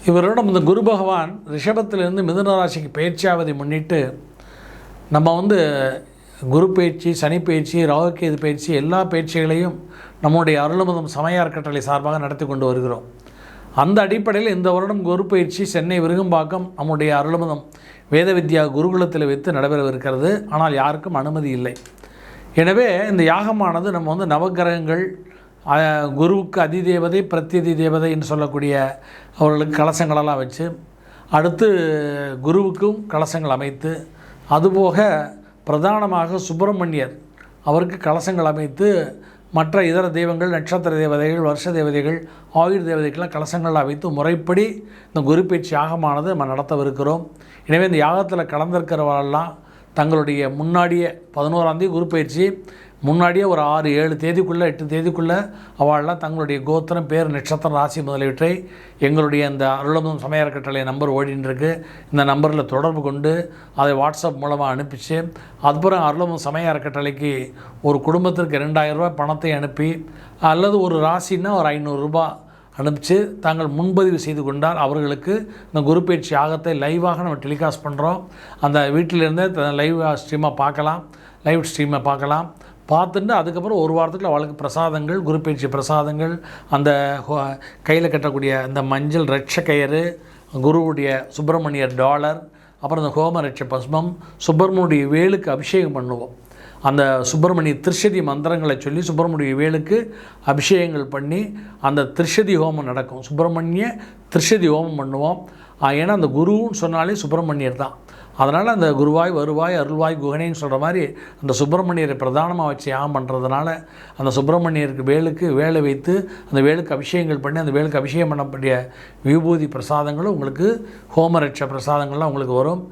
இவரிடம் இந்த குரு பகவான் ரிஷபத்திலிருந்து மிதுன ராசிக்கு பயிற்சியாவதை முன்னிட்டு நம்ம குரு பயிற்சி, சனி பயிற்சி, ராகுகேது பயிற்சி எல்லா பயிற்சிகளையும் நம்முடைய அருள்மதம் சமய அறக்கட்டளை சார்பாக நடத்தி கொண்டு வருகிறோம். அந்த அடிப்படையில் இந்த வருடம் குரு பயிற்சி சென்னை விருகம்பாக்கம் நம்முடைய அருள்மதம் வேத வித்யா குருகுலத்தில் வைத்து நடைபெறவிருக்கிறது. ஆனால் யாருக்கும் அனுமதி இல்லை. எனவே இந்த யாகமானது நம்ம நவகிரகங்கள், குருவுக்கு அதிதேவதை, பிரத்யதி தேவதை என்று சொல்லக்கூடிய அவர்களுக்கு கலசங்களெல்லாம் வச்சு, அடுத்து குருவுக்கும் கலசங்கள் அமைத்து, அதுபோக பிரதானமாக சுப்பிரமணியர் அவருக்கு கலசங்கள் அமைத்து, மற்ற இதர தெய்வங்கள், நட்சத்திர தேவதைகள், வருஷ தேவதைகள், ஆயுர் தேவதைகள்லாம் கலசங்கள் அமைத்து முறைப்படி இந்த குரு பயிற்சி யாகமானது நம்ம நடத்தவிருக்கிறோம். எனவே இந்த யாகத்தில் கலந்திருக்கிறவரெல்லாம் தங்களுடைய முன்னாடியே 11ஆம் தேதி குரு பயிற்சி முன்னாடியே ஒரு 6-7 தேதிக்குள்ளே 8 தேதிக்குள்ளே அவள்லாம் தங்களுடைய கோத்திரம், பேர், நட்சத்திரம், ராசி முதலியவற்றை எங்களுடைய இந்த அருள்மதம் சமய அறக்கட்டளை நம்பர் ஓடின்னு இருக்குது. இந்த நம்பரில் தொடர்பு கொண்டு அதை வாட்ஸ்அப் மூலமாக அனுப்பிச்சு, அதுபுறம் அருள்மதம் சமய அறக்கட்டளைக்கு ஒரு குடும்பத்திற்கு 2000 ரூபாய் பணத்தை அனுப்பி, அல்லது ஒரு ராசின்னா ஒரு 500 ரூபாய் அனுப்பிச்சு தாங்கள் முன்பதிவு செய்து கொண்டால் அவர்களுக்கு இந்த குரு பயிற்சி யாகத்தை லைவாக நம்ம டெலிகாஸ்ட் பண்ணுறோம். அந்த வீட்டிலேருந்தே லைவ் ஸ்ட்ரீமை பார்க்கலாம். பார்த்துட்டு அதுக்கப்புறம் ஒரு வாரத்துக்குள்ள அவளுக்கு பிரசாதங்கள், குரு பயிற்சி பிரசாதங்கள், அந்த கையில் கட்டக்கூடிய அந்த மஞ்சள் ரட்ச கயிறு, குருவுடைய சுப்பிரமணியர் டாலர், அப்புறம் இந்த ஹோம ரட்ச பஸ்மம், சுப்பிரமணிய வேலுக்கு அபிஷேகம் பண்ணுவோம். அந்த சுப்பிரமணிய திருஷதி மந்திரங்களை சொல்லி சுப்பிரமணிய வேலுக்கு அபிஷேகங்கள் பண்ணி அந்த திருஷதி ஹோமம் நடக்கும். சுப்பிரமணிய திருஷதி ஹோமம் பண்ணுவோம். ஏன்னா அந்த குருன்னு சொன்னாலே சுப்பிரமணியர் தான். அதனால் அந்த குருவாய் வருவாய் அருள்வாய் குகனேன்னு சொல்கிற மாதிரி அந்த சுப்பிரமணியரை பிரதானமாக வச்சு யாகம் பண்ணுறதுனால அந்த சுப்பிரமணியருக்கு வேலுக்கு வேலை வைத்து அந்த வேலுக்கு அபிஷேகங்கள் பண்ணி அந்த வேலுக்கு அபிஷேகம் பண்ணக்கூடிய விபூதி பிரசாதங்களும் உங்களுக்கு, ஹோமரட்ச பிரசாதங்கள்லாம் உங்களுக்கு வரும்.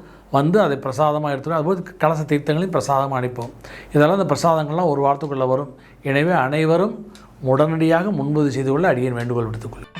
அதை பிரசாதமாக எடுத்துக்கணும். அதுபோல் கலச தீர்த்தங்களையும் பிரசாதமாக அனுப்போம். இதெல்லாம் அந்த பிரசாதங்கள்லாம் ஒரு வாரத்துக்குள்ளே வரும். எனவே அனைவரும் உடனடியாக முன்பதிவு செய்து கொள்ள அடியேன் வேண்டுகோள் விடுத்துக்கொள்ளும்.